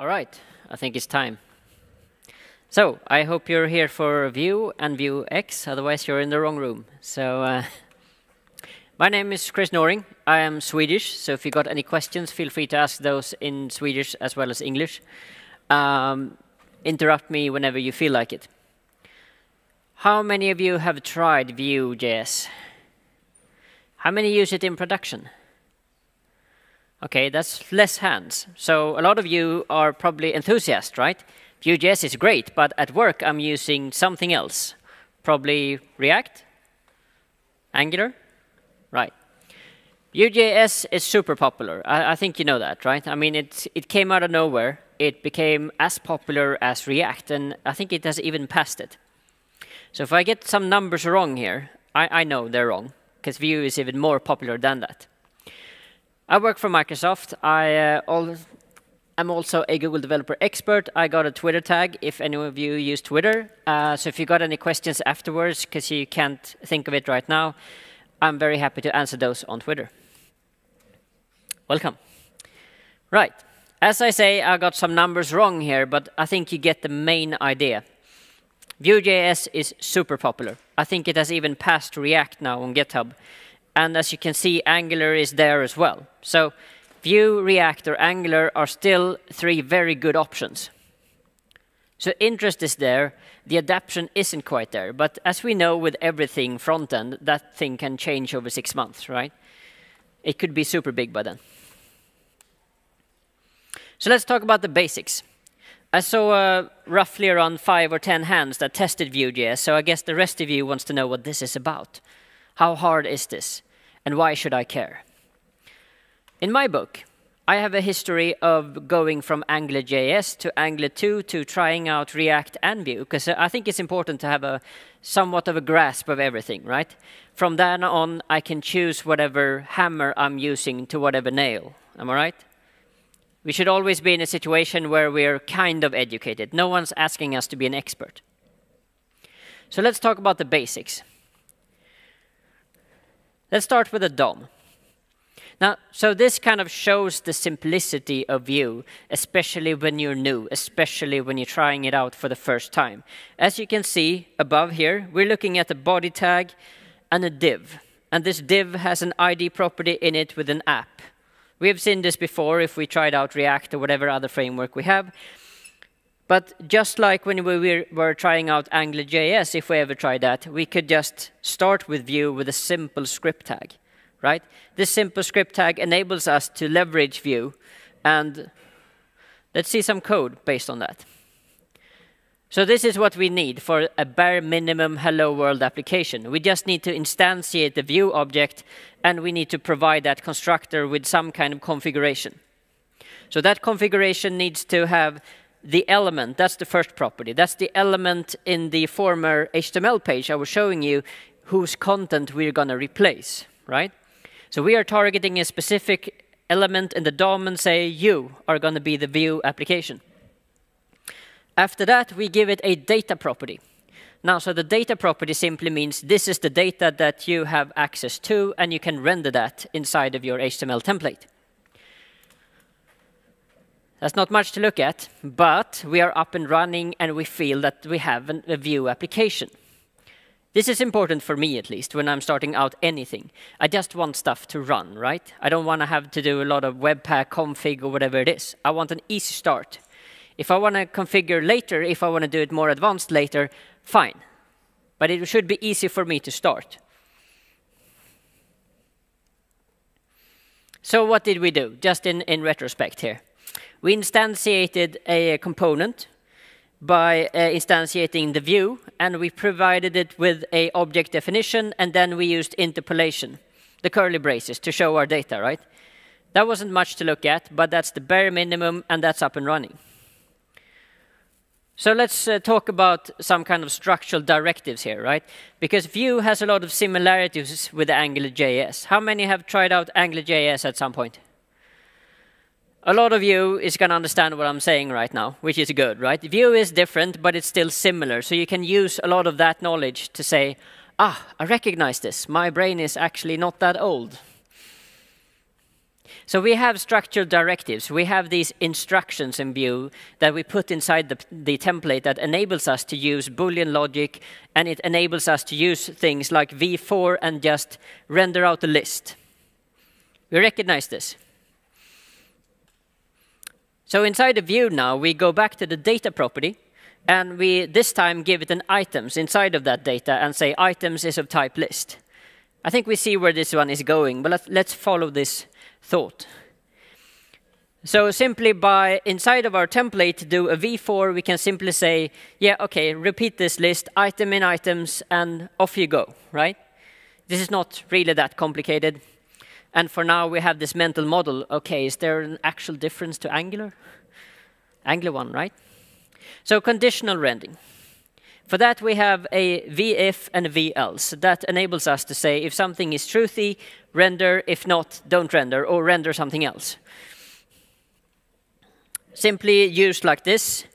All right, I think it's time. So, I hope you're here for Vue and Vuex, otherwise you're in the wrong room. So, my name is Chris Noring. I am Swedish, so if you got any questions, feel free to ask those in Swedish as well as English. Interrupt me whenever you feel like it. How many of you have tried Vue.js? How many use it in production? Okay, that's less hands. So a lot of you are probably enthusiasts, right? Vue.js is great, but at work I'm using something else. Probably React? Angular? Right. Vue.js is super popular. I think you know that, right? I mean, it came out of nowhere. It became as popular as React, and I think it has even passed it. So if I get some numbers wrong here, I know they're wrong, because Vue is even more popular than that. I work for Microsoft. I'm also a Google Developer Expert. I got a Twitter tag if any of you use Twitter. So if you got any questions afterwards, because you can't think of it right now, I'm very happy to answer those on Twitter. Welcome. Right. As I say, I got some numbers wrong here, but I think you get the main idea. Vue.js is super popular. I think it has even passed React now on GitHub. And as you can see, Angular is there as well. So Vue, React, or Angular are still three very good options. So interest is there. The adaptation isn't quite there. But as we know with everything front-end, that thing can change over 6 months, right? It could be super big by then. So let's talk about the basics. I saw roughly around 5 or 10 hands that tested Vue.js, so I guess the rest of you wants to know what this is about. How hard is this? And why should I care? In my book, I have a history of going from AngularJS to Angular 2 to trying out React and Vue, because I think it's important to have somewhat of a grasp of everything, right? From then on, I can choose whatever hammer I'm using to whatever nail. Am I right? We should always be in a situation where we're kind of educated. No one's asking us to be an expert. So let's talk about the basics. Let's start with a DOM. Now, so this kind of shows the simplicity of Vue, especially when you're new, especially when you're trying it out for the first time. As you can see above here, we're looking at a body tag and a div. And this div has an ID property in it with an app. We have seen this before if we tried out React or whatever other framework we have. But just like when we were trying out AngularJS, if we ever tried that, we could just start with Vue with a simple script tag, right? This simple script tag enables us to leverage Vue, and let's see some code based on that. So this is what we need for a bare minimum Hello World application. We just need to instantiate the Vue object, and we need to provide that constructor with some kind of configuration. So that configuration needs to have the element, that's the first property. That's the element in the former HTML page I was showing you whose content we're going to replace, right? So we are targeting a specific element in the DOM and say you are going to be the Vue application. After that, we give it a data property. Now, so the data property simply means this is the data that you have access to, and you can render that inside of your HTML template. That's not much to look at, but we are up and running, and we feel that we have a Vue application. This is important for me, at least, when I'm starting out anything. I just want stuff to run, right? I don't want to have to do a lot of Webpack config or whatever it is. I want an easy start. If I want to configure later, if I want to do it more advanced later, fine. But it should be easy for me to start. So what did we do, just in retrospect here? We instantiated a component by instantiating the Vue, and we provided it with an object definition, and then we used interpolation, the curly braces, to show our data, right? That wasn't much to look at, but that's the bare minimum, and that's up and running. So let's talk about some kind of structural directives here, right? Because Vue has a lot of similarities with AngularJS. How many have tried out AngularJS at some point? A lot of you is going to understand what I'm saying right now, which is good, right? Vue is different, but it's still similar. So you can use a lot of that knowledge to say, I recognize this. My brain is actually not that old. So we have structured directives. We have these instructions in Vue that we put inside the template that enables us to use Boolean logic, and it enables us to use things like v4 and just render out a list. We recognize this. So inside the Vue now, we go back to the data property, and we this time give it an items inside of that data and say items is of type list. I think we see where this one is going, but let's follow this thought. So simply by inside of our template do a v4, we can simply say, yeah, okay, repeat this list, item in items, and off you go, right? This is not really that complicated. And for now, we have this mental model. Okay, is there an actual difference to Angular? Angular 1, right? So conditional rendering. For that, we have a v-if and a v-else. That enables us to say if something is truthy, render. If not, don't render, or render something else. Simply used like this.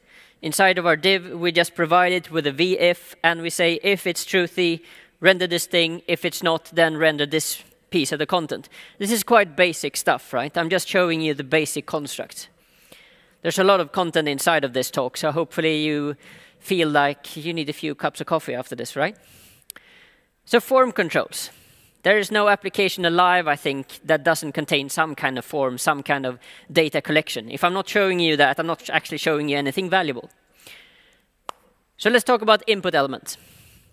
Inside of our div, we just provide it with a v-if, and we say if it's truthy, render this thing. If it's not, then render this piece of the content. This is quite basic stuff, right? I'm just showing you the basic constructs. There's a lot of content inside of this talk, so hopefully you feel like you need a few cups of coffee after this, right? So form controls. There is no application alive, I think, that doesn't contain some kind of form, some kind of data collection. If I'm not showing you that, I'm not actually showing you anything valuable. So let's talk about input elements.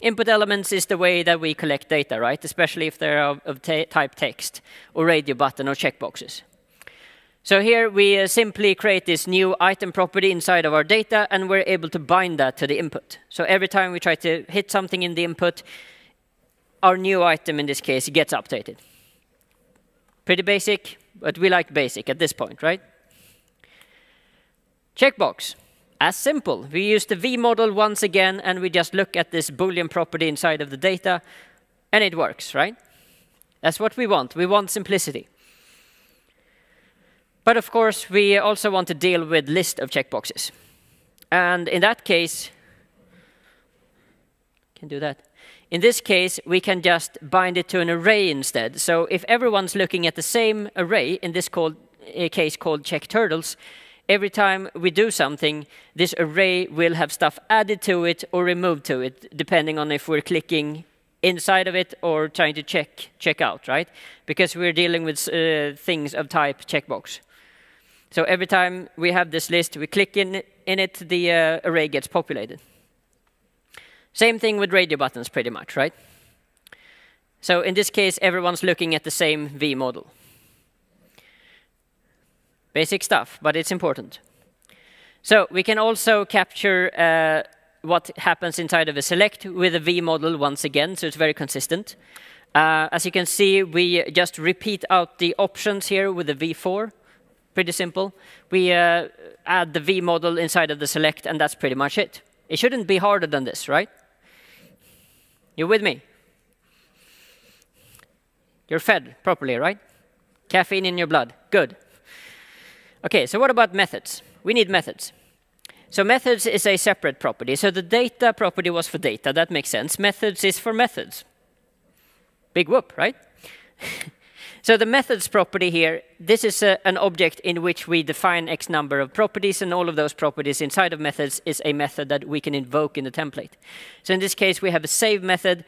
Input elements is the way that we collect data, right? Especially if they're of type text, or radio button, or checkboxes. So here we simply create this new item property inside of our data, and we're able to bind that to the input. So every time we try to hit something in the input, our new item in this case gets updated. Pretty basic, but we like basic at this point, right? Checkbox. As simple. We use the V model once again, and we just look at this Boolean property inside of the data, and it works, right? That's what we want. We want simplicity. But of course, we also want to deal with list of checkboxes. And in that case, can do that. In this case, we can just bind it to an array instead. So if everyone's looking at the same array, in this case called check turtles, every time we do something, this array will have stuff added to it or removed to it, depending on if we're clicking inside of it or trying to check out, right? Because we're dealing with things of type checkbox. So every time we have this list, we click in it, the array gets populated. Same thing with radio buttons, pretty much, right? So in this case, everyone's looking at the same V model. Basic stuff, but it's important. So we can also capture what happens inside of a select with a V model once again, so it's very consistent. As you can see, we just repeat out the options here with the V4. Pretty simple. We add the V model inside of the select, and that's pretty much it. It shouldn't be harder than this, right? You with me? You're fed properly, right? Caffeine in your blood. Good. Okay, so what about methods? We need methods. So methods is a separate property. So the data property was for data. That makes sense. Methods is for methods. Big whoop, right? So the methods property here, this is an object in which we define X number of properties, and all of those properties inside of methods is a method that we can invoke in the template. So in this case, we have a save method.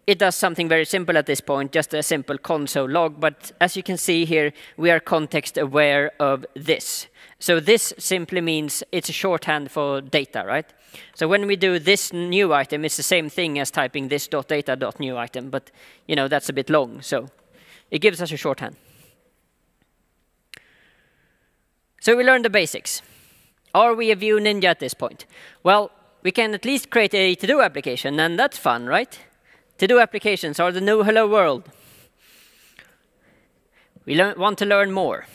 It does something very simple at this point, just a simple console log. But as you can see here, we are context aware of this. So this simply means it's a shorthand for data, right? So when we do this new item, it's the same thing as typing this.data.new item, but you know that's a bit long, so it gives us a shorthand. So we learned the basics. Are we a Vue ninja at this point? Well, we can at least create a to-do application, and that's fun, right? To-do applications are the new hello world. We want to learn more.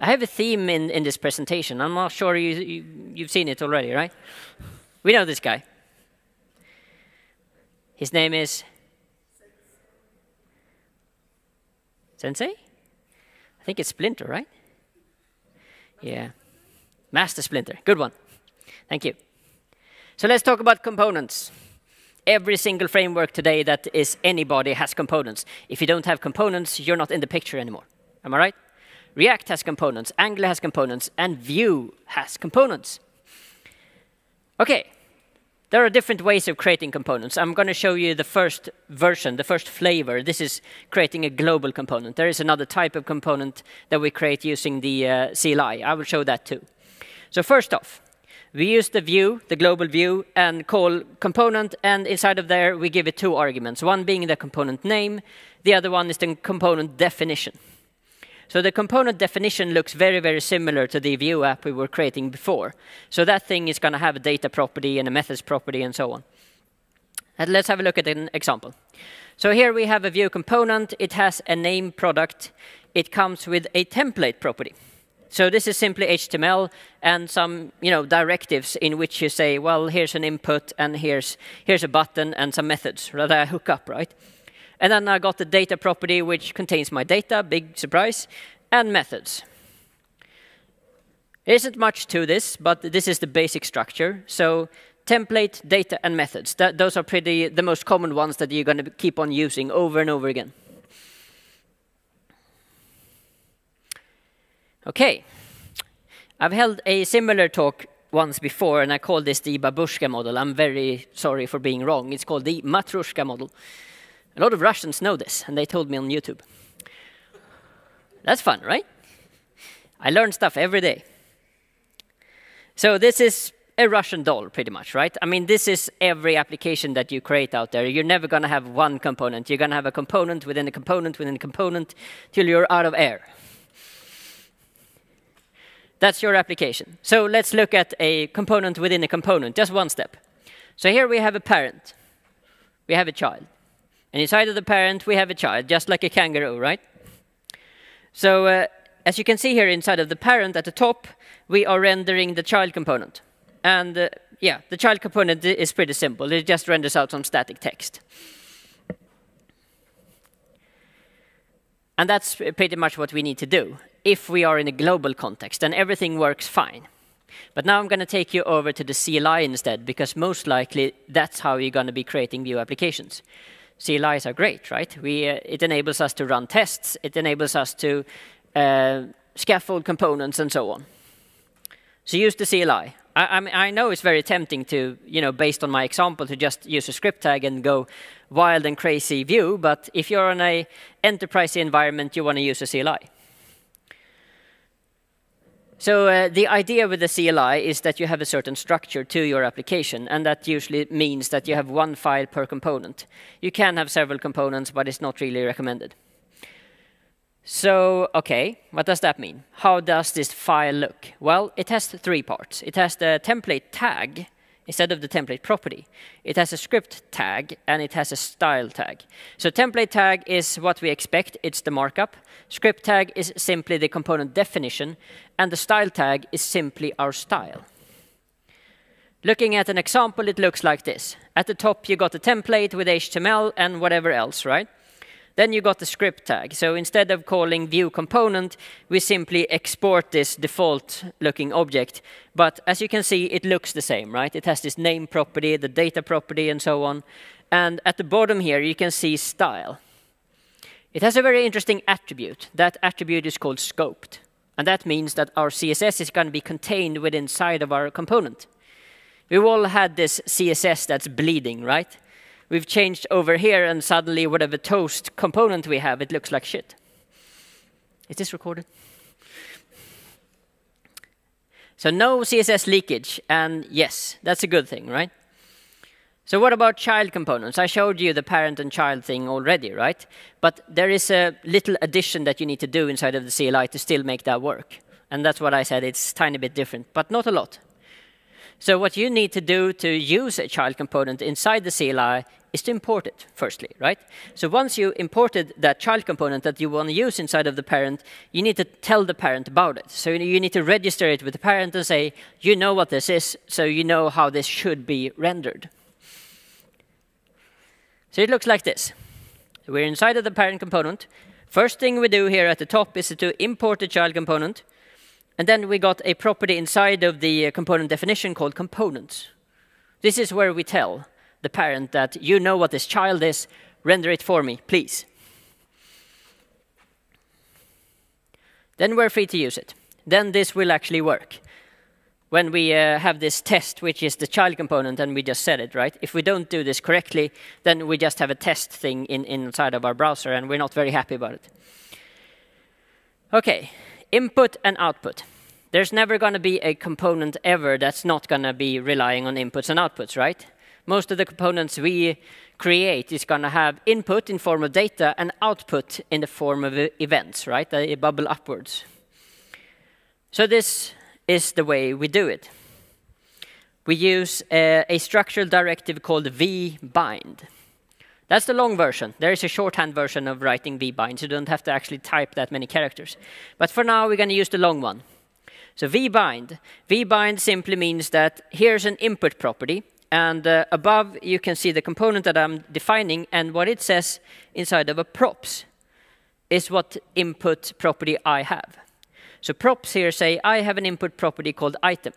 I have a theme in this presentation. I'm not sure you've seen it already, right? We know this guy. His name is Sensei? I think it's Splinter, right? Yeah. Master Splinter. Good one. Thank you. So let's talk about components. Every single framework today that is anybody has components. If you don't have components, you're not in the picture anymore. Am I right? React has components, Angular has components, and Vue has components. OK, there are different ways of creating components. I'm going to show you the first version, the first flavor. This is creating a global component. There is another type of component that we create using the CLI. I will show that too. So first off, we use the view, the global view, and call component. And inside of there, we give it 2 arguments, one being the component name. The other one is the component definition. So the component definition looks very, very similar to the Vue app we were creating before. So that thing is going to have a data property and a methods property and so on. And let's have a look at an example. So here we have a Vue component. It has a name product. It comes with a template property. So this is simply HTML and some directives in which you say, well, here's an input and here's a button and some methods that I hook up, right? And then I got the data property, which contains my data, big surprise, and methods. There isn't much to this, but this is the basic structure. So template, data, and methods. Those are the most common ones that you're going to keep on using over and over again. OK. I've held a similar talk once before, and I called this the babushka model. I'm very sorry for being wrong. It's called the matrushka model. A lot of Russians know this, and they told me on YouTube. That's fun, right? I learn stuff every day. So this is a Russian doll, pretty much, right? I mean, this is every application that you create out there. You're never going to have one component. You're going to have a component within a component within a component till you're out of air. That's your application. So let's look at a component within a component, just one step. So here we have a parent. We have a child. And inside of the parent, we have a child, just like a kangaroo, right? So as you can see here inside of the parent at the top, we are rendering the child component. And yeah, the child component is pretty simple. It just renders out some static text. And that's pretty much what we need to do if we are in a global context, and everything works fine. But now I'm going to take you over to the CLI instead, because most likely that's how you're going to be creating Vue applications. CLIs are great, right? It enables us to run tests. It enables us to scaffold components and so on. So use the CLI. I know it's very tempting to, based on my example, to just use a script tag and go wild and crazy Vue. But if you're in an enterprise environment, you want to use a CLI. So the idea with the CLI is that you have a certain structure to your application, and that usually means that you have one file per component. You can have several components, but it's not really recommended. So, OK, what does that mean? How does this file look? Well, it has 3 parts. It has the template tag instead of the template property. It has a script tag, and it has a style tag. So template tag is what we expect. It's the markup. Script tag is simply the component definition, and the style tag is simply our style. Looking at an example, it looks like this. At the top, you got the template with HTML and whatever else, right? Then you got the script tag. So instead of calling Vue component, we simply export this default-looking object. But as you can see, it looks the same, right? It has this name property, the data property, and so on. And at the bottom here, you can see style. It has a very interesting attribute. That attribute is called scoped. And that means that our CSS is going to be contained within inside of our component. We've all had this CSS that's bleeding, right? We've changed over here, and suddenly whatever toast component we have, it looks like shit. Is this recorded? So no CSS leakage, and yes, that's a good thing, right? So what about child components? I showed you the parent and child thing already, right? But there is a little addition that you need to do inside of the CLI to still make that work. And that's what I said, it's a tiny bit different, but not a lot. So what you need to do to use a child component inside the CLI is to import it, firstly, right? So once you imported that child component that you want to use inside of the parent, you need to tell the parent about it. So you need to register it with the parent and say, you know what this is, so you know how this should be rendered. So it looks like this. We're inside of the parent component. First thing we do here at the top is to import the child component. And then we got a property inside of the component definition called components. This is where we tell the parent that you know what this child is, render it for me, please. then we're free to use it. Then this will actually work. When we have this test, which is the child component, and we just said it, right? If we don't do this correctly, then we just have a test thing inside of our browser, and we're not very happy about it. OK, input and output. There's never going to be a component ever that's not going to be relying on inputs and outputs, right? Most of the components we create is going to have input in form of data and output in the form of events, right? They bubble upwards. So this is the way we do it. We use a structural directive called vbind. That's the long version. There is a shorthand version of writing vbind, so you don't have to actually type that many characters. But for now, we're going to use the long one. So vbind. Vbind simply means that here's an input property, and above you can see the component that I'm defining, and what it says inside of a props is what input property I have. So props here say, I have an input property called item,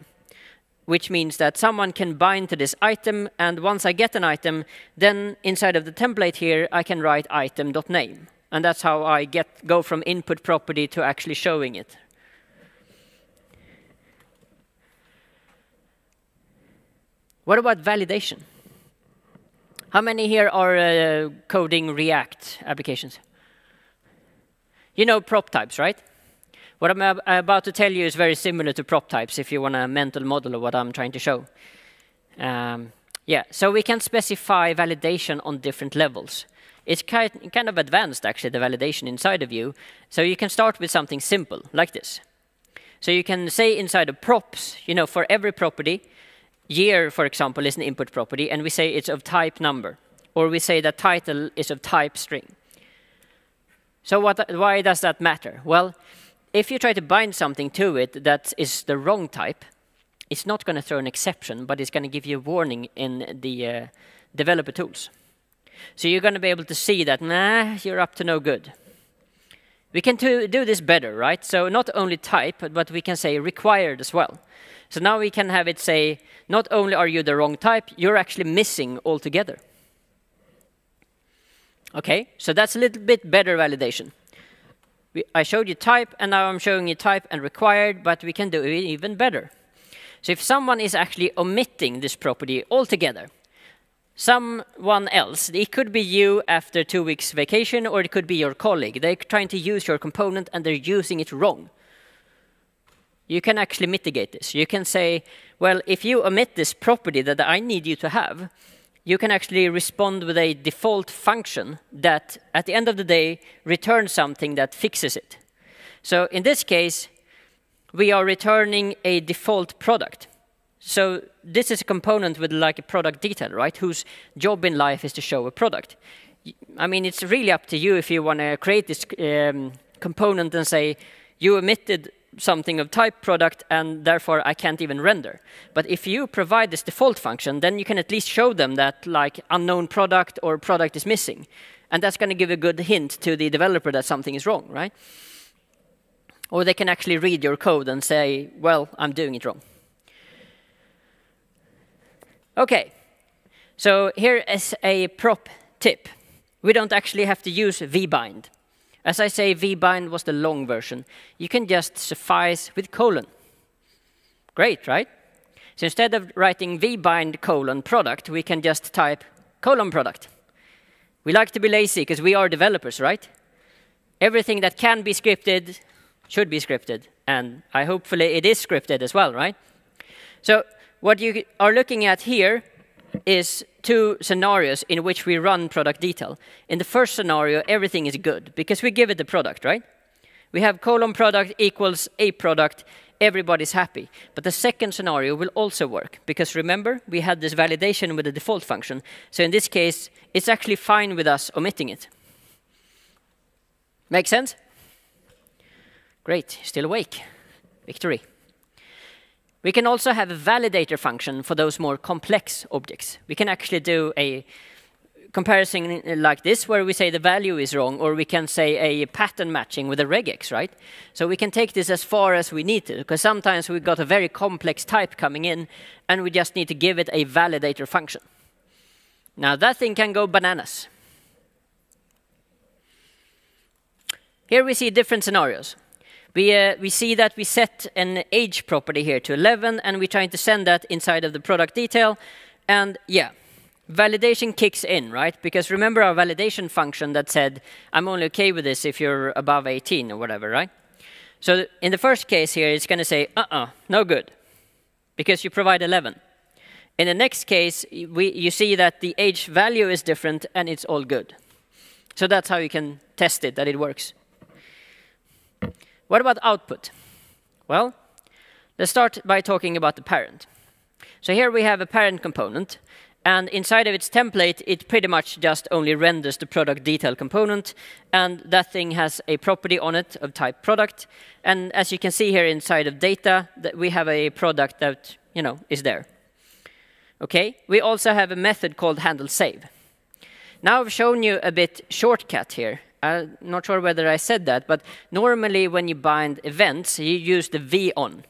which means that someone can bind to this item, and once I get an item, then inside of the template here, I can write item.name. And that's how I go from input property to actually showing it. What about validation? How many here are coding React applications? You know prop types, right? What I'm about to tell you is very similar to prop types if you want a mental model of what I'm trying to show. Yeah, so we can specify validation on different levels. It's kind of advanced, actually, the validation inside of Vue. So you can start with something simple, like this. So you can say inside of props, you know, for every property, year, for example, is an input property, and we say it's of type number. Or we say that title is of type string. So why does that matter? Well, if you try to bind something to it that is the wrong type, it's not going to throw an exception, but it's going to give you a warning in the developer tools. So you're going to be able to see that, nah, you're up to no good. We can do this better, right? So not only type, but we can say required as well. So now we can have it say, not only are you the wrong type, you're actually missing altogether. OK, so that's a little bit better validation. I showed you type, and now I'm showing you type and required, but we can do it even better. So if someone is actually omitting this property altogether, someone else, it could be you after 2 weeks vacation, or it could be your colleague. They're trying to use your component, and they're using it wrong. You can actually mitigate this. You can say, well, if you omit this property that I need you to have, you can actually respond with a default function that, at the end of the day, returns something that fixes it. So in this case, we are returning a default product. So this is a component with like a product detail, right, whose job in life is to show a product. I mean, it's really up to you if you want to create this component and say, you omitted something of type product, and therefore I can't even render. But if you provide this default function, then you can at least show them that like unknown product or product is missing. And that's going to give a good hint to the developer that something is wrong, right? Or they can actually read your code and say, well, I'm doing it wrong. OK, so here is a prop tip. We don't actually have to use vbind. As I say, vbind was the long version. You can just suffice with colon. Great, right? So instead of writing vbind colon product, we can just type colon product. We like to be lazy because we are developers, right? Everything that can be scripted should be scripted. And hopefully it is scripted as well, right? So what you are looking at here is 2 scenarios in which we run product detail. In the first scenario, everything is good because we give it the product, right? We have colon product equals a product. Everybody's happy. But the second scenario will also work because remember, we had this validation with the default function. So in this case, it's actually fine with us omitting it. Make sense? Great. Still awake. Victory. We can also have a validator function for those more complex objects. We can actually do a comparison like this, where we say the value is wrong, or we can say a pattern matching with a regex, right? So we can take this as far as we need to, because sometimes we've got a very complex type coming in, and we just need to give it a validator function. Now, that thing can go bananas. Here we see different scenarios. we see that we set an age property here to 11, and we're trying to send that inside of the product detail. And yeah, validation kicks in, right? Because remember our validation function that said, I'm only okay with this if you're above 18 or whatever, right? So in the first case here, it's going to say, no good, because you provide 11. In the next case, you see that the age value is different, and it's all good. So that's how you can test it, that it works. What about output? Well, let's start by talking about the parent. So here we have a parent component, and inside of its template, it pretty much just only renders the product detail component, and that thing has a property on it of type product. And as you can see here inside of data, that we have a product that is there. Okay, we also have a method called handle save. Now I've shown you a bit shortcut here. I'm not sure whether I said that, but normally when you bind events, you use the v on.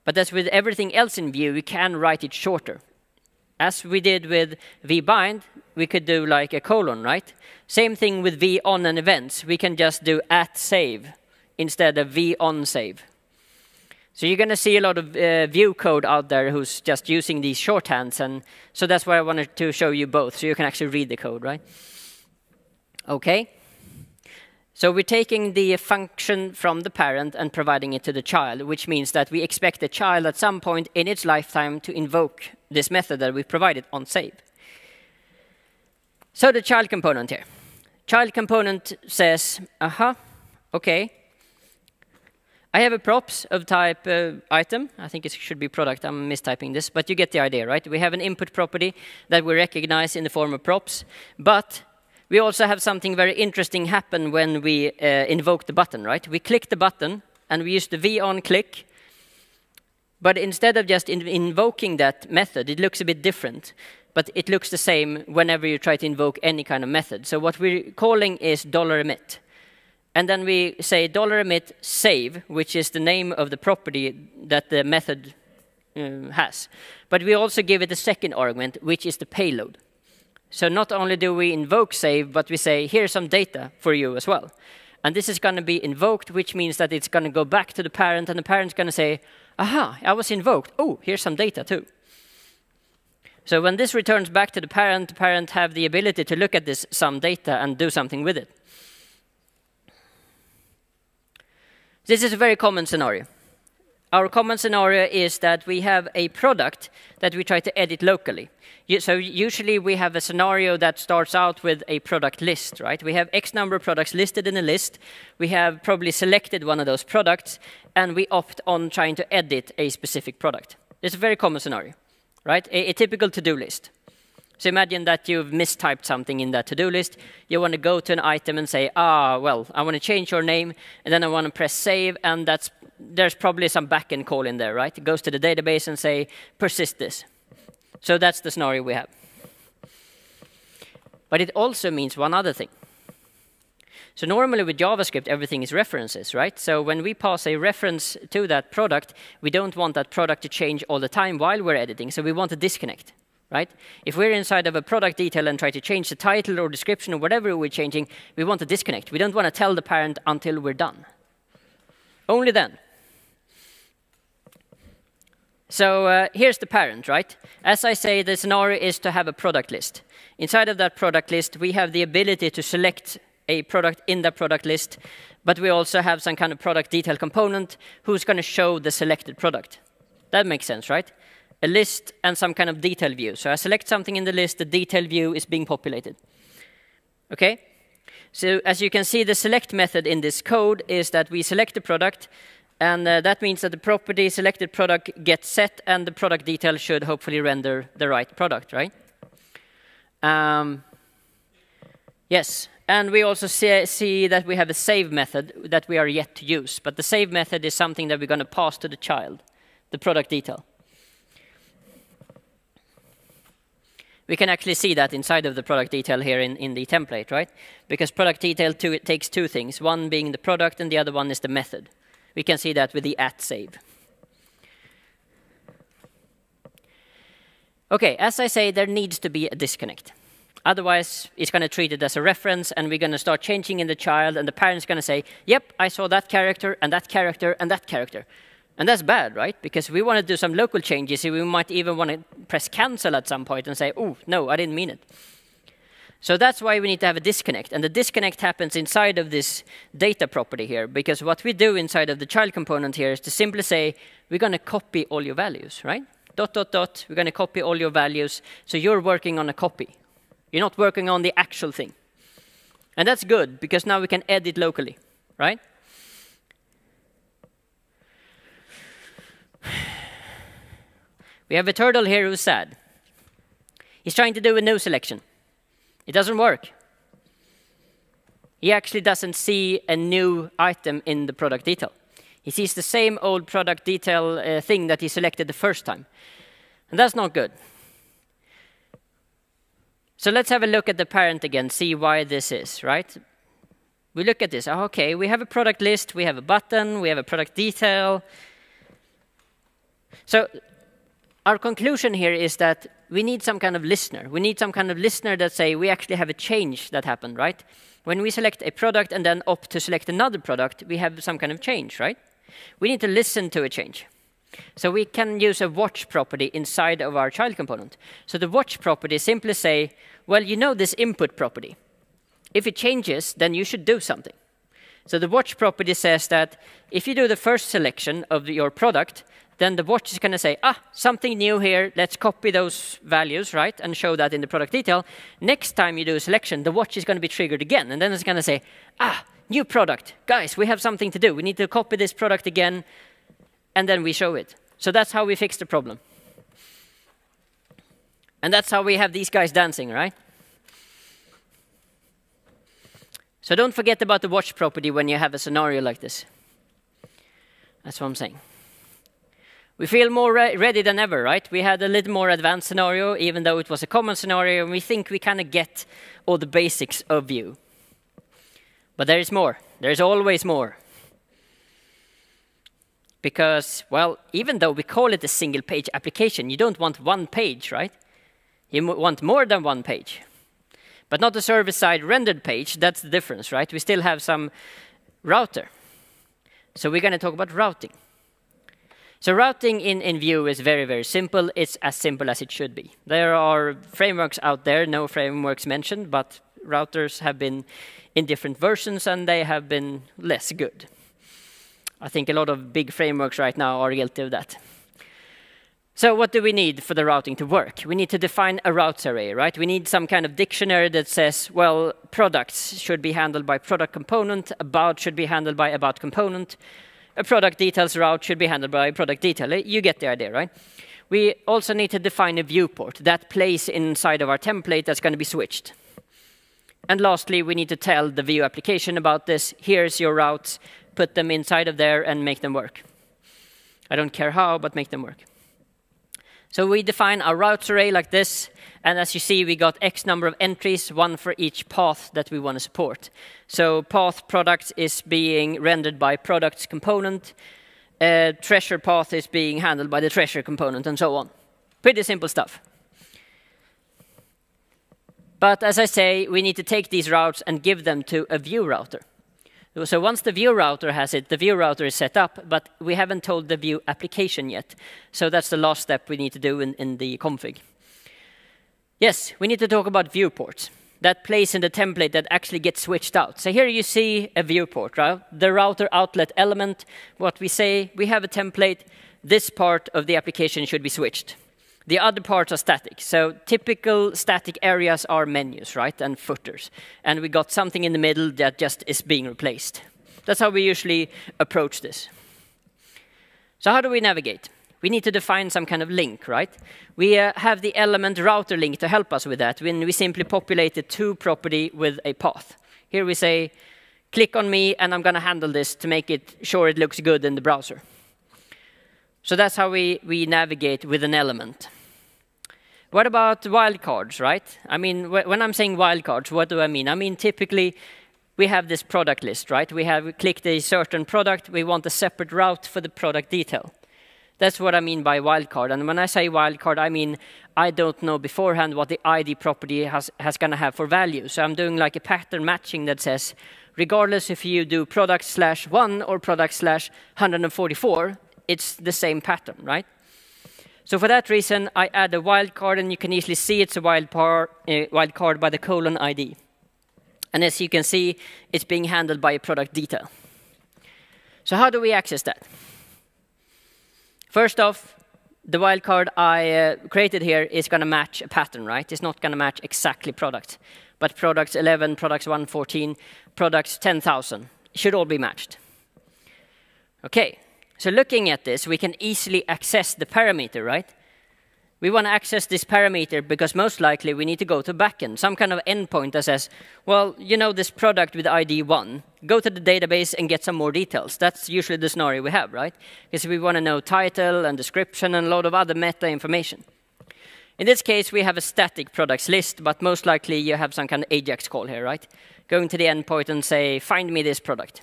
But as with everything else in Vue, you can write it shorter. As we did with vbind, we could do like a colon, right? Same thing with v on and events. We can just do @save instead of v on save. So you're going to see a lot of Vue code out there who's just using these shorthands, and so that's why I wanted to show you both, so you can actually read the code, right? Okay. So we're taking the function from the parent and providing it to the child, which means that we expect the child at some point in its lifetime to invoke this method that we provided on save. So the child component here. Child component says, okay. I have a props of type item. I think it should be product. I'm mistyping this, but you get the idea, right? We have an input property that we recognize in the form of props, but we also have something very interesting happen when we invoke the button, right? We click the button, and we use the v on click, but instead of just invoking that method, it looks a bit different, but it looks the same whenever you try to invoke any kind of method. So what we're calling is $emit. And then we say $emit save, which is the name of the property that the method has. But we also give it a second argument, which is the payload. So not only do we invoke save, but we say, here's some data for you as well. And this is going to be invoked, which means that it's going to go back to the parent, and the parent's going to say, aha, I was invoked. Oh, here's some data too. So when this returns back to the parent have the ability to look at this some data and do something with it. This is a very common scenario. Our common scenario is that we have a product that we try to edit locally. So usually we have a scenario that starts out with a product list, right? We have X number of products listed in a list. We have probably selected one of those products, and we opt on trying to edit a specific product. It's a very common scenario, right? A typical to-do list. So imagine that you've mistyped something in that to-do list. You want to go to an item and say, well, I want to change your name, and then I want to press save, and there's probably some backend call in there, right? It goes to the database and say, persist this. So that's the scenario we have. But it also means one other thing. So normally with JavaScript, everything is references, right? So when we pass a reference to that product, we don't want that product to change all the time while we're editing, so we want to disconnect. Right? If we're inside of a product detail and try to change the title or description or whatever we're changing, we want to disconnect. We don't want to tell the parent until we're done. Only then. So here's the parent, right? As I say, the scenario is to have a product list. Inside of that product list, we have the ability to select a product in that product list, but we also have some kind of product detail component who's going to show the selected product. That makes sense, right? A list and some kind of detail view. So I select something in the list, the detail view is being populated. Okay? So as you can see, the select method in this code is that we select the product, and that means that the property selected product gets set, and the product detail should hopefully render the right product, right? Yes, and we also see that we have a save method that we are yet to use, but the save method is something that we're going to pass to the child, the product detail. We can actually see that inside of the product detail here in the template, right? Because product detail takes two things, one being the product and the other one is the method. We can see that with the @save. Okay, as I say, there needs to be a disconnect. Otherwise, it's going to treat it as a reference, and we're going to start changing in the child, and the parent's going to say, yep, I saw that character, and that character, and that character. And that's bad, right? Because we want to do some local changes. We might even want to press cancel at some point and say, oh, no, I didn't mean it. So that's why we need to have a disconnect. And the disconnect happens inside of this data property here, because what we do inside of the child component here is to simply say, we're going to copy all your values, right? ... we're going to copy all your values. So you're working on a copy. You're not working on the actual thing. And that's good, because now we can edit locally, right? We have a turtle here who's sad. He's trying to do a no selection. It doesn't work. He actually doesn't see a new item in the product detail. He sees the same old product detail thing that he selected the first time. And that's not good. So let's have a look at the parent again, see why this is, right? We look at this. Okay, we have a product list, we have a button, we have a product detail. So our conclusion here is that we need some kind of listener. We need some kind of listener that say we actually have a change that happened, right? When we select a product and then opt to select another product, we have some kind of change, right? We need to listen to a change. So we can use a watch property inside of our child component. So the watch property simply say, well, you know this input property. If it changes, then you should do something. So the watch property says that if you do the first selection of your product, then the watch is going to say, something new here, let's copy those values, right, and show that in the product detail. Next time you do a selection, the watch is going to be triggered again, and then it's going to say, new product. Guys, we have something to do. We need to copy this product again, and then we show it. So that's how we fix the problem. And that's how we have these guys dancing, right? So don't forget about the watch property when you have a scenario like this. That's what I'm saying. We feel more ready than ever, right? We had a little more advanced scenario, even though it was a common scenario, and we think we kind of get all the basics of Vue. But there is more. There's always more. Because, well, even though we call it a single-page application, you don't want one page, right? You want more than one page. But not a server-side rendered page. That's the difference, right? We still have some router. So we're going to talk about routing. So routing in Vue is very, very simple. It's as simple as it should be. There are frameworks out there, no frameworks mentioned, but routers have been in different versions, and they have been less good. I think a lot of big frameworks right now are guilty of that. So what do we need for the routing to work? We need to define a routes array, right? We need some kind of dictionary that says, well, products should be handled by product component, about should be handled by about component, a product details route should be handled by product detail. You get the idea, right? We also need to define a viewport, that place inside of our template that's going to be switched. And lastly, we need to tell the Vue application about this. Here's your routes, put them inside of there and make them work. I don't care how, but make them work. So we define our routes array like this, and as you see, we got X number of entries, one for each path that we want to support. So path products is being rendered by products component, treasure path is being handled by the treasure component, and so on. Pretty simple stuff. But as I say, we need to take these routes and give them to a Vue router. So once the Vue router has it, the Vue router is set up, but we haven't told the Vue application yet. So that's the last step we need to do in the config. Yes, we need to talk about viewports. That place in the template that actually gets switched out. So here you see a viewport, right? The router outlet element, what we say, we have a template, this part of the application should be switched. The other parts are static. So typical static areas are menus, right, and footers. And we got something in the middle that just is being replaced. That's how we usually approach this. So how do we navigate? We need to define some kind of link, right? We have the element router link to help us with that when we simply populate the to property with a path. Here we say, click on me, and I'm going to handle this to make it sure it looks good in the browser. So that's how we navigate with an element. What about wildcards, right? I mean, when I'm saying wildcards, what do I mean? I mean, typically, we have this product list, right? We have clicked a certain product. We want a separate route for the product detail. That's what I mean by wildcard. And when I say wildcard, I mean I don't know beforehand what the ID property has going to have for value. So I'm doing like a pattern matching that says, regardless if you do product/1 or product/144, it's the same pattern, right? So for that reason, I add a wildcard, and you can easily see it's a wildcard by the colon ID. And as you can see, it's being handled by a product detail. So how do we access that? First off, the wildcard I created here is going to match a pattern, right? It's not going to match exactly product. But products 11, products 114, products 10,000 should all be matched. OK, so looking at this, we can easily access the parameter, right? We want to access this parameter because most likely we need to go to backend, some kind of endpoint that says, well, you know this product with ID 1, go to the database and get some more details. That's usually the scenario we have, right? Because we want to know title and description and a lot of other meta information. In this case, we have a static products list, but most likely you have some kind of AJAX call here, right? Going to the endpoint and say, find me this product.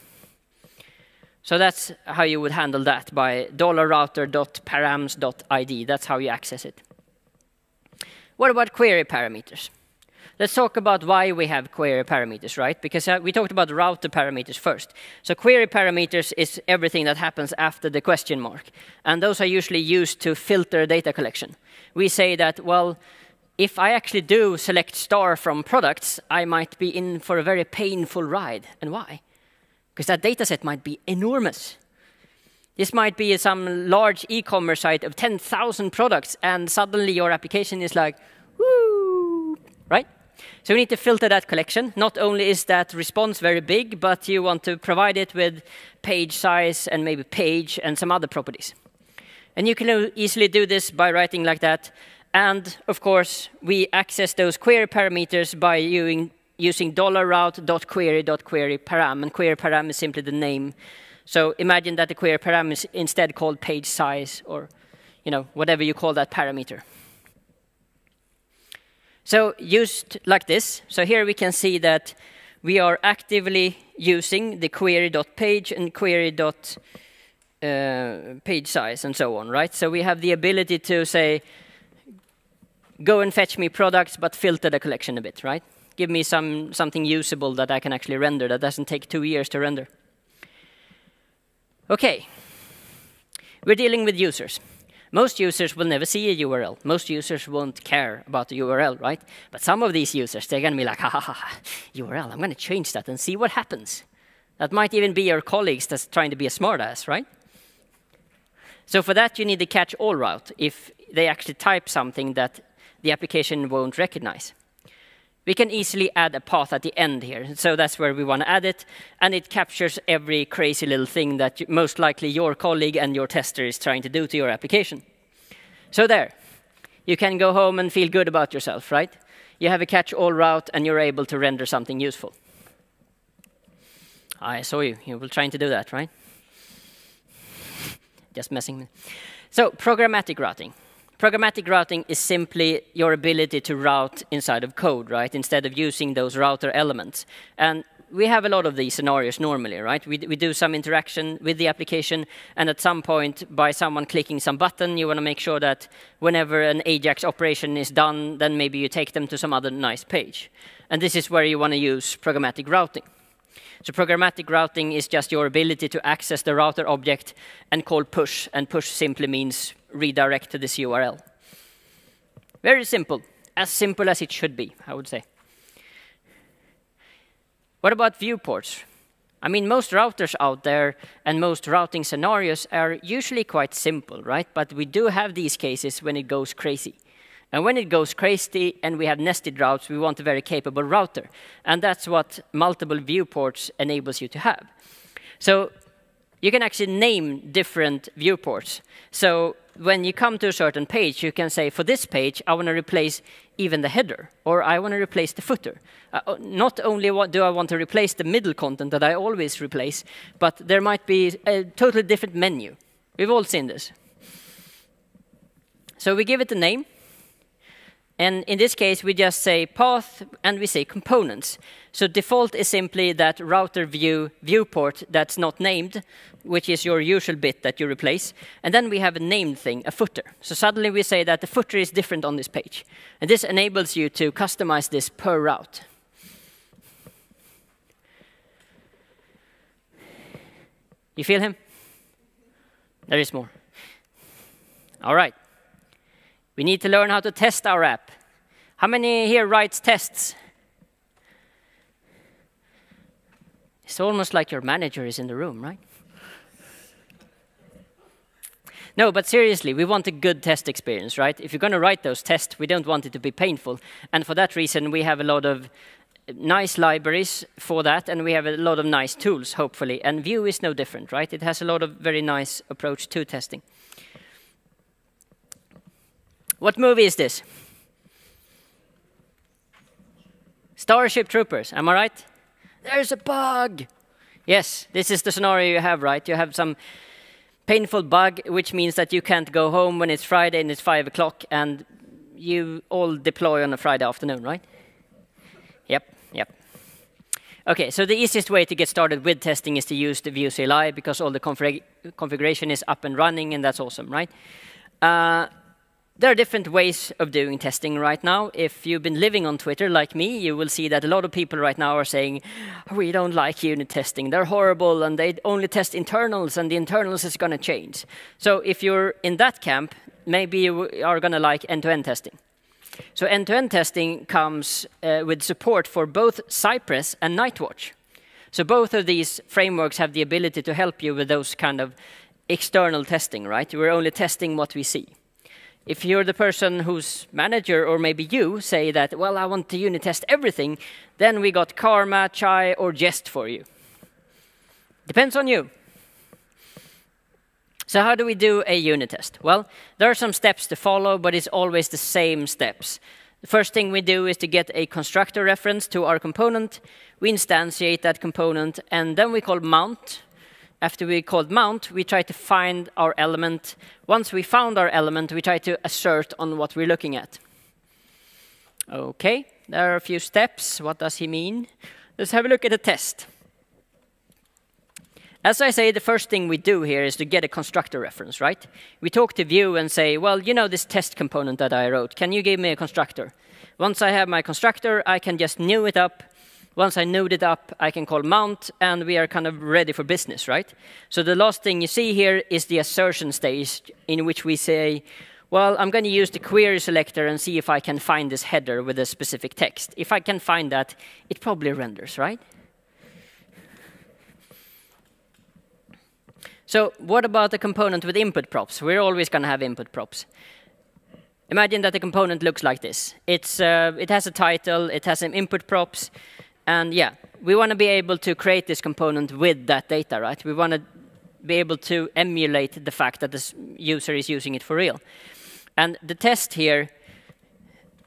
So that's how you would handle that by $router.params.id. That's how you access it. What about query parameters? Let's talk about why we have query parameters, right? Because we talked about router parameters first. So query parameters is everything that happens after the question mark. And those are usually used to filter data collection. We say that, well, if I actually do select star from products, I might be in for a very painful ride. And why? Because that data set might be enormous. This might be some large e-commerce site of 10,000 products, and suddenly your application is like, woo, right? So we need to filter that collection. Not only is that response very big, but you want to provide it with page size and maybe page and some other properties. And you can easily do this by writing like that. And of course, we access those query parameters by using $route.query.query param, and query param is simply the name. So imagine that the query param is instead called page size, or whatever you call that parameter. So used like this. So here we can see that we are actively using the query.page and query.page size and so on, right? So we have the ability to say, go and fetch me products, but filter the collection a bit, right? Give me something usable that I can actually render that doesn't take 2 years to render. OK, we're dealing with users. Most users will never see a URL. Most users won't care about the URL, right? But some of these users, they're going to be like, ha, ha, ha, URL, I'm going to change that and see what happens. That might even be your colleagues that's trying to be a smartass, right? So for that, you need the catch-all route if they actually type something that the application won't recognize. We can easily add a path at the end here. So that's where we want to add it. And it captures every crazy little thing that most likely your colleague and your tester is trying to do to your application. So there. You can go home and feel good about yourself, right? You have a catch-all route, and you're able to render something useful. I saw you. You were trying to do that, right? Just messing. So programmatic routing. Programmatic routing is simply your ability to route inside of code, right? Instead of using those router elements. And we have a lot of these scenarios normally, right? We do some interaction with the application, and at some point, by someone clicking some button, you want to make sure that whenever an AJAX operation is done, then maybe you take them to some other nice page. And this is where you want to use programmatic routing. So programmatic routing is just your ability to access the router object and call push. And push simply means redirect to this URL. Very simple. As simple as it should be, I would say. What about viewports? I mean, most routers out there and most routing scenarios are usually quite simple, right? But we do have these cases when it goes crazy. And when it goes crazy and we have nested routes, we want a very capable router. And that's what multiple viewports enables you to have. So you can actually name different viewports. So when you come to a certain page, you can say, for this page, I want to replace even the header, or I want to replace the footer. Not only do I want to replace the middle content that I always replace, but there might be a totally different menu. We've all seen this. So we give it a name. And in this case, we just say path, and we say components. So default is simply that router view viewport that's not named, which is your usual bit that you replace. And then we have a named thing, a footer. So suddenly we say that the footer is different on this page. And this enables you to customize this per route. You feel him? There is more. All right. We need to learn how to test our app. How many here writes tests? It's almost like your manager is in the room, right? No, but seriously, we want a good test experience, right? If you're going to write those tests, we don't want it to be painful. And for that reason, we have a lot of nice libraries for that, and we have a lot of nice tools, hopefully. And Vue is no different, right? It has a lot of very nice approach to testing. What movie is this? Starship Troopers, am I right? There's a bug! Yes, this is the scenario you have, right? You have some painful bug, which means that you can't go home when it's Friday and it's 5 o'clock, and you all deploy on a Friday afternoon, right? Yep. Okay, so the easiest way to get started with testing is to use the Vue-CLI, because all the configuration is up and running, and that's awesome, right? There are different ways of doing testing right now. If you've been living on Twitter like me, you will see that a lot of people right now are saying, we don't like unit testing. They're horrible, and they only test internals, and the internals is going to change. So if you're in that camp, maybe you are going to like end-to-end testing. So end-to-end testing comes with support for both Cypress and Nightwatch. So both of these frameworks have the ability to help you with those kind of external testing, right? We're only testing what we see. If you're the person whose manager, or maybe you, say that, well, I want to unit test everything, then we got Karma, Chai, or Jest for you. Depends on you. So how do we do a unit test? Well, there are some steps to follow, but it's always the same steps. The first thing we do is to get a constructor reference to our component. We instantiate that component, and then we call mount. After we called mount, we try to find our element. Once we found our element, we try to assert on what we're looking at. Okay, there are a few steps. What does he mean? Let's have a look at the test. As I say, the first thing we do here is to get a constructor reference, right? We talk to Vue and say, well, you know this test component that I wrote. Can you give me a constructor? Once I have my constructor, I can just new it up. Once I node it up, I can call mount, and we are kind of ready for business, right? So the last thing you see here is the assertion stage, in which we say, well, I'm going to use the query selector and see if I can find this header with a specific text. If I can find that, it probably renders, right? So what about the component with input props? We're always going to have input props. Imagine that the component looks like this. It has a title, it has some input props, and yeah, we want to be able to create this component with that data, right? We want to be able to emulate the fact that this user is using it for real. And the test here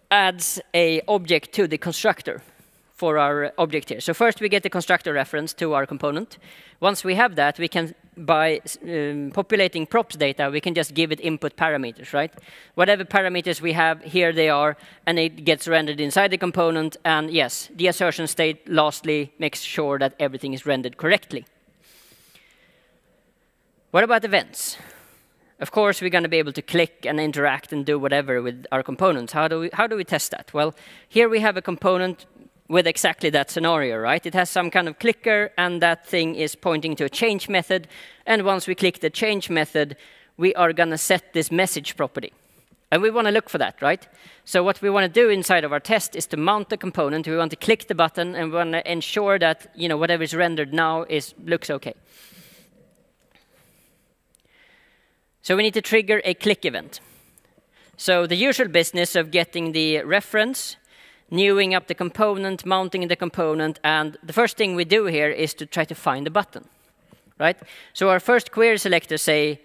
adds an object to the constructor for our object here. So first we get the constructor reference to our component. Once we have that, we can, by populating props data, we can just give it input parameters, right? Whatever parameters we have, here they are, and it gets rendered inside the component. And yes, the assertion state lastly makes sure that everything is rendered correctly. What about events? Of course, we're going to be able to click and interact and do whatever with our components. How do we test that? Well, here we have a component with exactly that scenario, right? It has some kind of clicker, and that thing is pointing to a change method. And once we click the change method, we are going to set this message property. And we want to look for that, right? So what we want to do inside of our test is to mount the component. We want to click the button, and we want to ensure that whatever is rendered now looks OK. So we need to trigger a click event. So the usual business of getting the reference, newing up the component, mounting the component, and the first thing we do here is to try to find the button, right? So our first query selector say,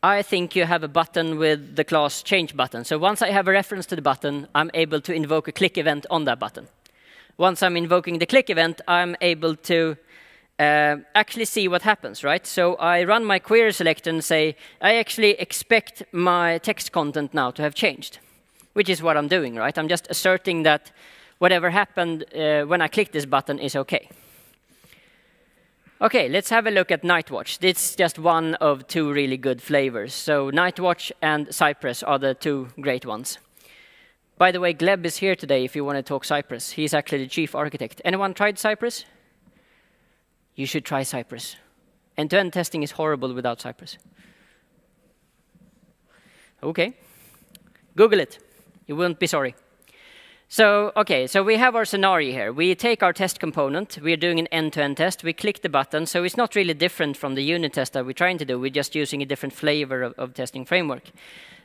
I think you have a button with the class change button. So once I have a reference to the button, I'm able to invoke a click event on that button. Once I'm invoking the click event, I'm able to actually see what happens, right? So I run my query selector and say, I actually expect my text content now to have changed. which is what I'm doing, right? I'm just asserting that whatever happened when I click this button is OK. OK, let's have a look at Nightwatch. It's just one of 2 really good flavors. So Nightwatch and Cypress are the 2 great ones. By the way, Gleb is here today if you want to talk Cypress. He's actually the chief architect. Anyone tried Cypress? You should try Cypress. End-to-end testing is horrible without Cypress. OK. Google it. You won't be sorry. So, OK, so we have our scenario here. We take our test component. We're doing an end-to-end test. We click the button. So it's not really different from the unit test that we're trying to do. We're just using a different flavor of testing framework.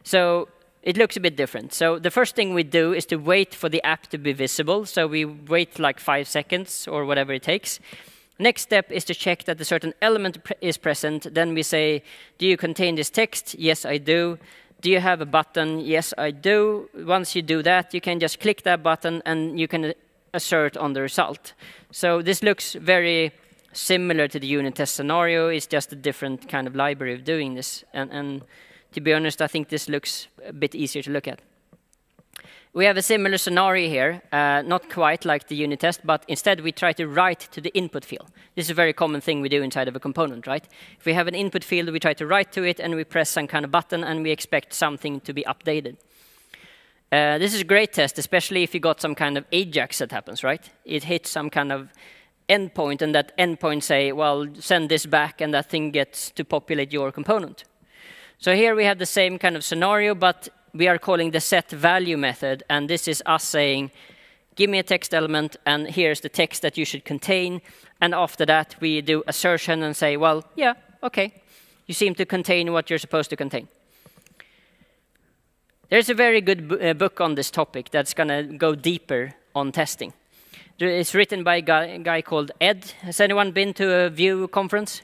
So it looks a bit different. So the first thing we do is to wait for the app to be visible. So we wait like 5 seconds or whatever it takes. Next step is to check that a certain element is present. Then we say, do you contain this text? Yes, I do. Do you have a button? Yes, I do. Once you do that, you can just click that button, and you can assert on the result. So this looks very similar to the unit test scenario. It's just a different kind of library of doing this. And to be honest, I think this looks a bit easier to look at. We have a similar scenario here, not quite like the unit test, but instead we try to write to the input field. This is a very common thing we do inside of a component, right? If we have an input field, we try to write to it, and we press some kind of button, and we expect something to be updated. This is a great test, especially if you got some kind of AJAX that happens, right? It hits some kind of endpoint, and that endpoint say, well, send this back, and that thing gets to populate your component. So here we have the same kind of scenario, but we are calling the setValue method, and this is us saying, give me a text element, and here's the text that you should contain. And after that, we do assertion and say, well, yeah, OK. You seem to contain what you're supposed to contain. There's a very good book on this topic that's going to go deeper on testing. It's written by a guy called Ed. Has anyone been to a Vue conference?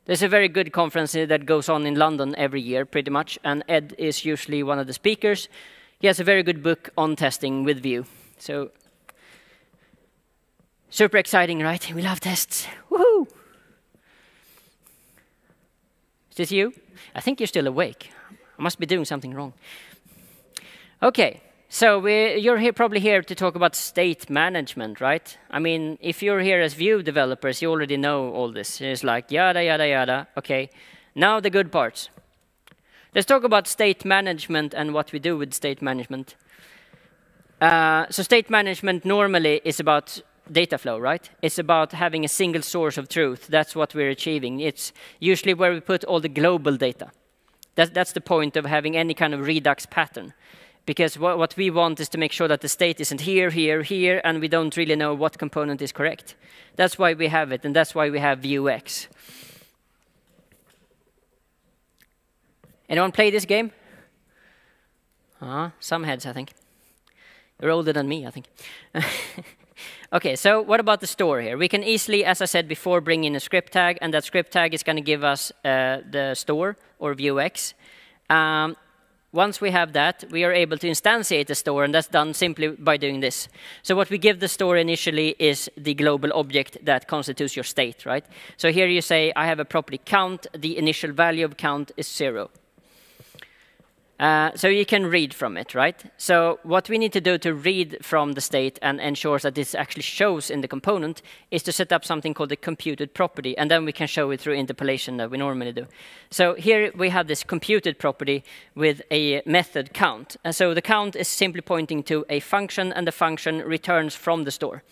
There's a very good conference that goes on in London every year, pretty much, and Ed is usually one of the speakers. He has a very good book on testing with Vue. So, super exciting, right? We love tests. Woohoo! Is this you? I think you're still awake. I must be doing something wrong. OK. So you're probably here to talk about state management, right? I mean, if you're here as Vue developers, you already know all this. It's like yada, yada, yada. OK, now the good parts. Let's talk about state management and what we do with state management. So state management normally is about data flow, right? It's about having a single source of truth. That's what we're achieving. It's usually where we put all the global data. That's the point of having any kind of Redux pattern. Because what we want is to make sure that the state isn't here, here, here, and we don't really know what component is correct. That's why we have it, and that's why we have Vuex. Anyone play this game? Some heads, I think. You're older than me, I think. OK, so what about the store here? We can easily, as I said before, bring in a script tag, and that script tag is going to give us the store, or Vuex. Once we have that, we are able to instantiate the store, and that's done simply by doing this. So what we give the store initially is the global object that constitutes your state, right? So here you say, I have a property count. The initial value of count is 0. So you can read from it, right? So what we need to do to read from the state and ensure that this actually shows in the component is to set up something called the computed property, and then we can show it through interpolation that we normally do. So here we have this computed property with a method count. And so the count is simply pointing to a function, and the function returns from the store.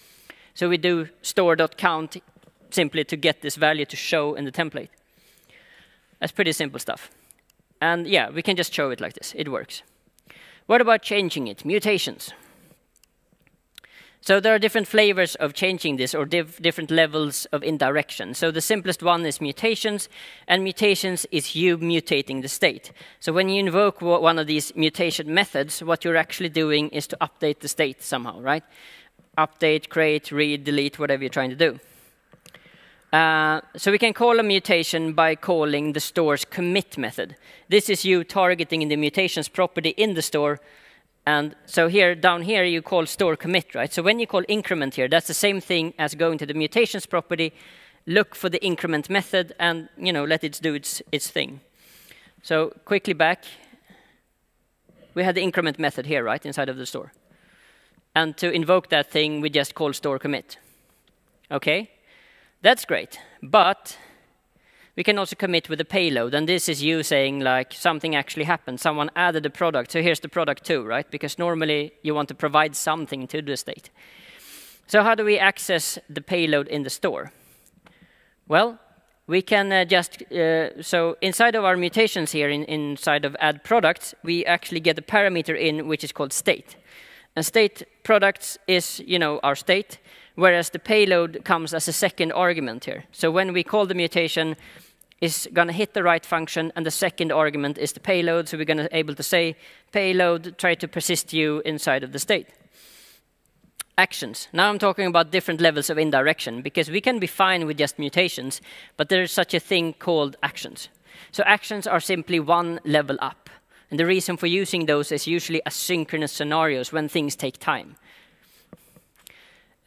So we do store.count simply to get this value to show in the template. That's pretty simple stuff. And yeah, we can just show it like this. It works. What about changing it? Mutations. So there are different flavors of changing this, or different levels of indirection. So the simplest one is mutations, and mutations is you mutating the state. So when you invoke one of these mutation methods, what you're actually doing is to update the state somehow, right? Update, create, read, delete, whatever you're trying to do. So we can call a mutation by calling the store's commit method. This is you targeting the mutations property in the store. And so here, down here, you call store commit, right? So when you call increment here, that's the same thing as going to the mutations property, look for the increment method, and let it do its thing. So quickly back. we had the increment method here, right, inside of the store. And to invoke that thing, we just call store commit. Okay, that's great. But we can also commit with the payload. And this is you saying, like, something actually happened. Someone added a product. So here's the product too, right? Because normally you want to provide something to the state. So how do we access the payload in the store? Well, we can so inside of our mutations here, inside of add products, we actually get a parameter in which is called state. And state products is, our state, whereas the payload comes as a second argument here. So when we call the mutation, it's going to hit the right function, and the second argument is the payload. So we're going to be able to say, payload, try to persist you inside of the state. Actions. Now I'm talking about different levels of indirection, because we can be fine with just mutations, but there is such a thing called actions. So actions are simply one level up. And the reason for using those is usually asynchronous scenarios when things take time.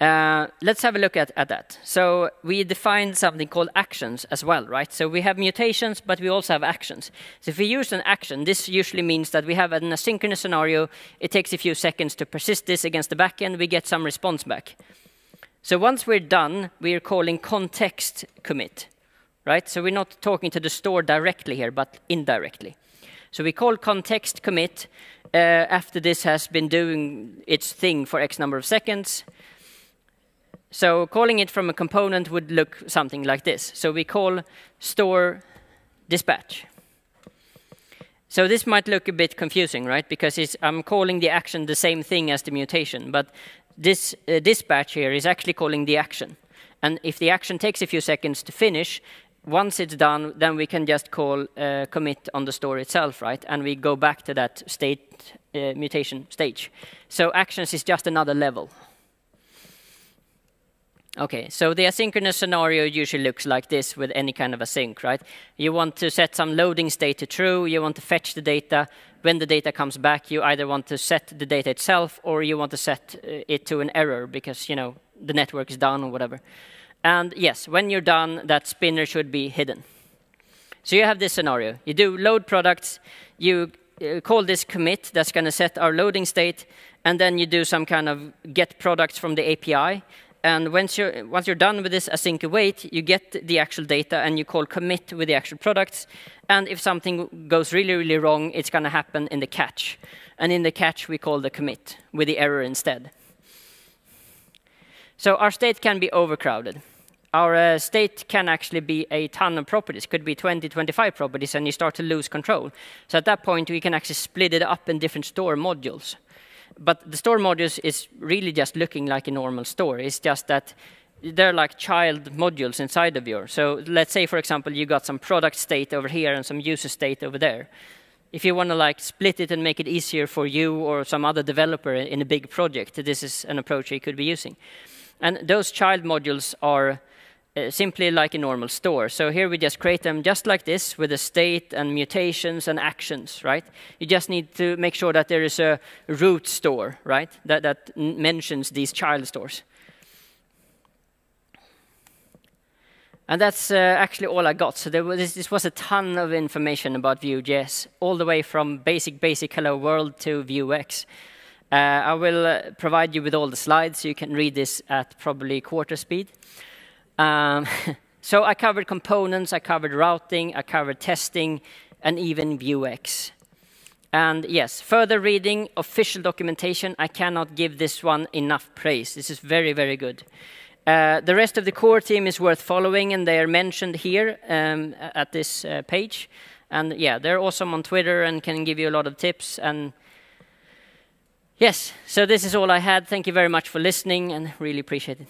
Let's have a look at that. So we defined something called actions as well, right? So we have mutations, but we also have actions. So if we use an action, this usually means that we have an asynchronous scenario. It takes a few seconds to persist this against the backend. We get some response back. So once we're done, we're calling context commit, right? So we're not talking to the store directly here, but indirectly. So we call context commit after this has been doing its thing for X number of seconds. So calling it from a component would look something like this. So we call store dispatch. So this might look a bit confusing, right? Because I'm calling the action the same thing as the mutation. But this dispatch here is actually calling the action. And if the action takes a few seconds to finish, once it's done, then we can just call commit on the store itself, right? And we go back to that state mutation stage. So actions is just another level. Okay, so the asynchronous scenario usually looks like this with any kind of async, right? You want to set some loading state to true. You want to fetch the data. When the data comes back, you either want to set the data itself or you want to set it to an error because, the network is down or whatever. And yes, when you're done, that spinner should be hidden. So you have this scenario. You do load products. You call this commit. That's going to set our loading state. And then you do some kind of get products from the API. And once you're done with this async await, you get the actual data and you call commit with the actual products. And if something goes really, really wrong, it's going to happen in the catch. And in the catch, we call the commit with the error instead. So our state can be overcrowded. Our state can actually be a ton of properties. Could be 20, 25 properties, and you start to lose control. So at that point, we can actually split it up in different store modules. But the store modules is really just looking like a normal store. It's just that they're like child modules inside of yours. So let's say, for example, you got some product state over here and some user state over there. If you want to split it and make it easier for you or some other developer in a big project, this is an approach you could be using. And those child modules are simply like a normal store. So here we just create them just like this with a state and mutations and actions, right? You just need to make sure that there is a root store, right? That mentions these child stores. And that's actually all I got. So this was a ton of information about Vue.js, all the way from basic hello world to Vuex. I will provide you with all the slides so you can read this at probably quarter speed. So I covered components, I covered routing, I covered testing, and even Vuex. And yes, further reading, official documentation, I cannot give this one enough praise. This is very, very good. The rest of the core team is worth following, and they are mentioned here at this page. And yeah, they're awesome on Twitter and can give you a lot of tips. And yes, so this is all I had. Thank you very much for listening, and really appreciate it.